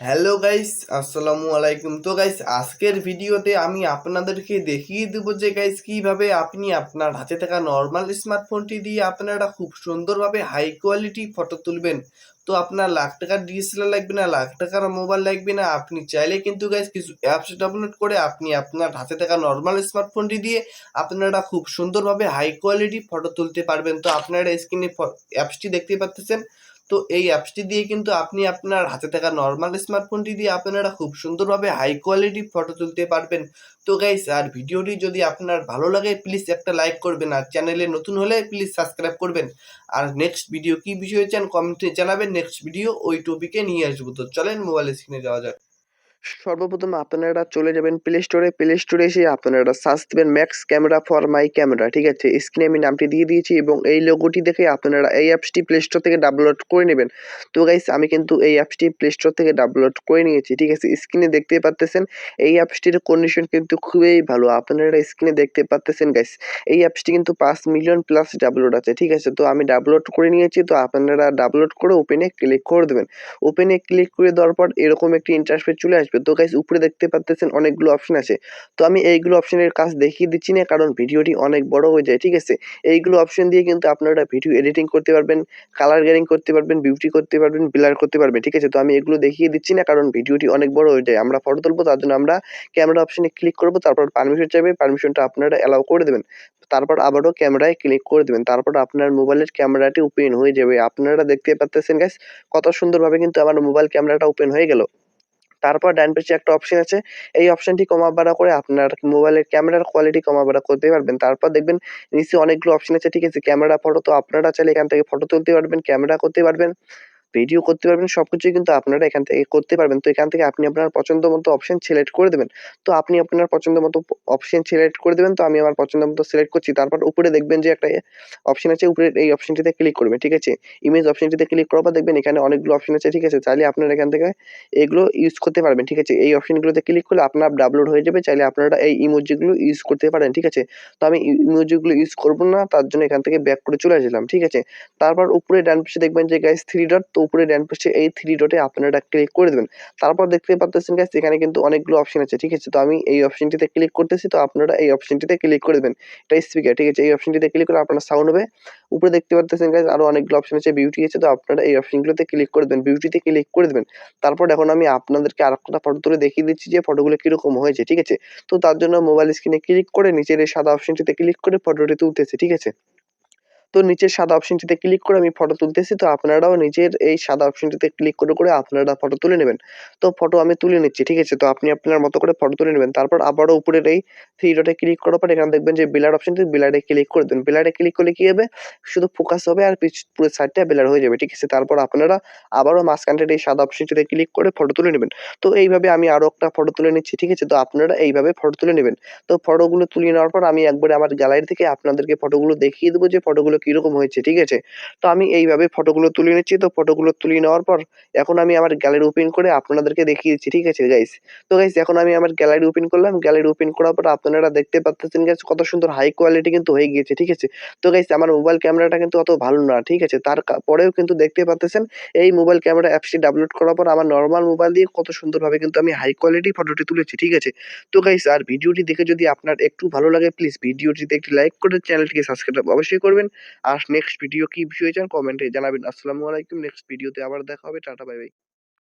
Hello guys, আসসালামু আলাইকুম। তো গাইস, আজকের ভিডিওতে আমি আপনাদেরকে দেখিয়ে দেবো যে গাইস কিভাবে আপনি আপনার হাতে থাকা নর্মাল স্মার্টফোনটি দিয়ে আপনারা খুব সুন্দরভাবে হাই কোয়ালিটি ফটো তুলবেন। তো আপনার লাখ টাকার ডিএসএলআর লাগবে না, লাখ টাকার মোবাইল লাগবে না। আপনি চাইলে কিন্তু গাইস কিছু অ্যাপস ডাউনলোড করে আপনি আপনার হাতে থাকা নর্মাল স্মার্টফোনটি দিয়ে আপনারা খুব সুন্দরভাবে হাই কোয়ালিটি ফটো তুলতে পারবেন। তো আপনারা স্ক্রিনে অ্যাপসটি দেখতে পাচ্ছেন। তো এই অ্যাপসটি দিয়ে কিন্তু আপনি আপনার হাতে থাকা নর্মাল স্মার্টফোনটি দিয়ে আপনারা খুব সুন্দরভাবে হাই কোয়ালিটি ফটো তুলতে পারবেন। তো গাইস, আর ভিডিওটি যদি আপনার ভালো লাগে প্লিজ একটা লাইক করবেন, আর চ্যানেলে নতুন হলে প্লিজ সাবস্ক্রাইব করবেন। আর নেক্সট ভিডিও কি বিষয়ে চান কমেন্টে জানাবেন, নেক্সট ভিডিও ওই টপিকে নিয়ে আসবো। তো চলেন মোবাইল স্ক্রিনে যাওয়া যাক। সর্বপ্রথম আপনারা চলে যাবেন প্লে স্টোরে এসে আপনারা সার্চ দেবেন max camera for my camera. ঠিক আছে, স্ক্রিনে আমি নামটি দিয়ে দিয়েছি এবং এই লোগোটি দেখে আপনারা এই অ্যাপসটি প্লে স্টোর থেকে ডাউনলোড করে নেবেন। তো গাইস, আমি কিন্তু এই অ্যাপসটি প্লে স্টোর থেকে ডাউনলোড করে নিয়েছি। ঠিক আছে, স্ক্রিনে দেখতেই পাচ্ছেন এই অ্যাপসটির কন্ডিশন কিন্তু খুবই ভালো। আপনারা স্ক্রিনে দেখতে পাচ্ছেন গাইস, এই অ্যাপসটি কিন্তু 5 মিলিয়ন প্লাস ডাউনলোড আছে। ঠিক আছে, তো আমি ডাউনলোড করে নিয়েছি। তো আপনারা ডাউনলোড করে ওপেনে ক্লিক করে দেবেন। ওপেনে ক্লিক করে দেওয়ার পর এরকম একটি ইন্টারফেস চলে আসবে। তো গাইস, উপরে দেখতে পাচ্ছেন অনেকগুলো অপশন আছে। তো আমি এইগুলো অপশনের কাজ দেখিয়ে দিচ্ছি না, কারণ ভিডিওটি অনেক বড় হয়ে যায়। ঠিক আছে, এইগুলো অপশন দিয়ে কিন্তু আপনারা ভিডিও এডিটিং করতে পারবেন, কালার গ্রেডিং করতে পারবেন, বিউটি করতে পারবেন, ব্লার করতে পারবেন। ঠিক আছে, তো আমি এগুলো দেখিয়ে দিচ্ছি না, কারণ ভিডিওটি অনেক বড় হয়ে যায়। আমরা ফটো তুলবো, তার জন্য আমরা ক্যামেরা অপশনে ক্লিক করব, তারপর পারমিশন চাইবে, পারমিশনটা আপনারা অ্যালাউ করে দেবেন। তারপর আবারও ক্যামেরায় ক্লিক করে দেবেন, তারপর আপনার মোবাইলের ক্যামেরাটি ওপেন হয়ে যাবে। আপনারা দেখতে পাচ্ছেন গাইস, কত সুন্দরভাবে কিন্তু আমার মোবাইল ক্যামেরাটা ওপেন হয়ে গেল। তারপর ডান পাশে একটা অপশন আছে, এই অপশনটি কমা বাড়া করে আপনার মোবাইলের ক্যামেরার কোয়ালিটি কমা বাড়া করতে পারবেন। তারপর দেখবেন নিচে অনেকগুলো অপশন আছে। ঠিক আছে, ক্যামেরা ফটো, তো আপনারা চাইলে এখান থেকে ফটো তুলতে পারবেন, ক্যামেরা করতে পারবেন, ভিডিও করতে পারবেন, সবকিছুই কিন্তু আপনারা এখান থেকে করতে পারবেন। তো এখান থেকে আপনি আপনার পছন্দ মতো অপশন সিলেক্ট করে দেবেন। তো আপনি আপনার পছন্দ মতো অপশন সিলেক্ট করে দেবেন। তো আমি আমার পছন্দ মতো সিলেক্ট করছি। তারপর উপরে দেখবেন যে একটা অপশন আছে, উপরে এই অপশনটিতে ক্লিক করবেন। ঠিক আছে, ইমেজ অপশনটিতে ক্লিক করার পর দেখবেন এখানে অনেকগুলো অপশন আছে। ঠিক আছে, চাইলে আপনারা এখান থেকে এগুলো ইউজ করতে পারবেন। ঠিক আছে, এই অপশনগুলোতে ক্লিক করলে আপনার ডাউনলোড হয়ে যাবে, চাইলে আপনারা এই ইমোজিগুলো ইউজ করতে পারেন। ঠিক আছে, তো আমি ইমোজিগুলো ইউজ করব না, তার জন্য এখান থেকে ব্যাক করে চলে আসলাম। ঠিক আছে, তারপর উপরে ডান পাশে দেখবেন যে গাইস 3 ডট, তো উপরে ডান পাশে এই 3 ডটে আপনারা ক্লিক করে দেবেন। তারপর দেখতে পাচ্ছেন গাইস এখানে কিন্তু অনেকগুলো অপশন আছে। ঠিক আছে, তো আমি এই অপশনটিতে ক্লিক করতেছি, তো আপনারা এই অপশনটিতে ক্লিক করে দেবেন। এটা স্পিকার। ঠিক আছে, এই অপশনটিতে ক্লিক করলে আপনার সাউন্ড হবে। উপরে দেখতে পাচ্ছেন গাইস আরো অনেকগুলো অপশন আছে, বিউটি আছে, তো আপনারা এই অপশনগুলোতে ক্লিক করে দেবেন, বিউটিতে ক্লিক করে দেবেন। তারপর এখন আমি আপনাদেরকে আরেকটা ফটো তুলে দেখিয়ে দিচ্ছি যে ফটোগুলো কিরকম হয়েছে। ঠিক আছে, তো তার জন্য মোবাইল স্ক্রিনে ক্লিক করে নিচের এই সাদা অপশনটিতে ক্লিক করে ফটোটি তুলতেছি। ঠিক আছে, তো নিচের সাদা অপশনটিতে ক্লিক করে আমি ফটো তুলতেছি। তো আপনারাও নিচের এই সাদা অপশনটিতে ক্লিক করে আপনারা ফটো তুলে নেবেন। তো ফটো আমি তুলে নিচ্ছি। ঠিক আছে, তো আপনি আপনার মতো করে ফটো তুলে নেবেন। তারপর আবারও উপরের এই 3 ডটে ক্লিক করার পর এখানে দেখবেন যে ব্লার অপশনটি, ব্লারে ক্লিক করে দেবেন। ব্লারে ক্লিক করলে কি হবে, শুধু ফোকাস হবে আর পুরো সাইডটা ব্লার হয়ে যাবে। ঠিক আছে, তারপর আপনারা আবারও মাঝখানটার এই সাদা অপশনটিতে ক্লিক করে ফটো তুলে নেবেন। তো এইভাবে আমি আরো একটা ফটো তুলে নিচ্ছি। ঠিক আছে, তো আপনারা এইভাবে ফটো তুলে নেবেন। তো ফটোগুলো তুলে নেওয়ার পর আমি একবারে আমার গ্যালারি থেকে আপনাদেরকে ফটোগুলো দেখিয়ে দেবো যে ফটোগুলো কিরকম হয়েছে। ঠিক আছে, তো আমি এইভাবে ফটোগুলো তুলে নিচ্ছি। তো ফটোগুলো তুলে নেওয়ার পর এখন আমি আমার গ্যালারি ওপেন করে আপনাদেরকে দেখিয়ে দিচ্ছি। ঠিক আছে গাইস, তো গাইস এখন আমি আমার গ্যালারি ওপেন করলাম। গ্যালারি ওপেন করার পর আপনারা দেখতে পাচ্ছেন গাইস কত সুন্দর হাই কোয়ালিটি কিন্তু হয়ে গিয়েছে। ঠিক আছে, তো গাইস আমার মোবাইল ক্যামেরাটা কিন্তু অত ভালো না। ঠিক আছে, পরেও কিন্তু দেখতে পাচ্ছেন এই মোবাইল ক্যামেরা অ্যাপসটি ডাউনলোড করার পর আমার নরমাল মোবাইল দিয়ে কত সুন্দরভাবে কিন্তু আমি হাই কোয়ালিটি ফটোটি তুলেছি। ঠিক আছে, তো গাইস আর ভিডিওটি দেখে যদি আপনার একটু ভালো লাগে প্লিজ ভিডিওটিতে একটি লাইক করে চ্যানেলটিকে সাবস্ক্রাইব অবশ্যই করবেন। আর নেক্সট ভিডিও কি বিষয়ে চান কমেন্টে জানাবেন। আসসালামু আলাইকুম, নেক্সট ভিডিওতে আবার দেখা হবে। Tata, bye bye.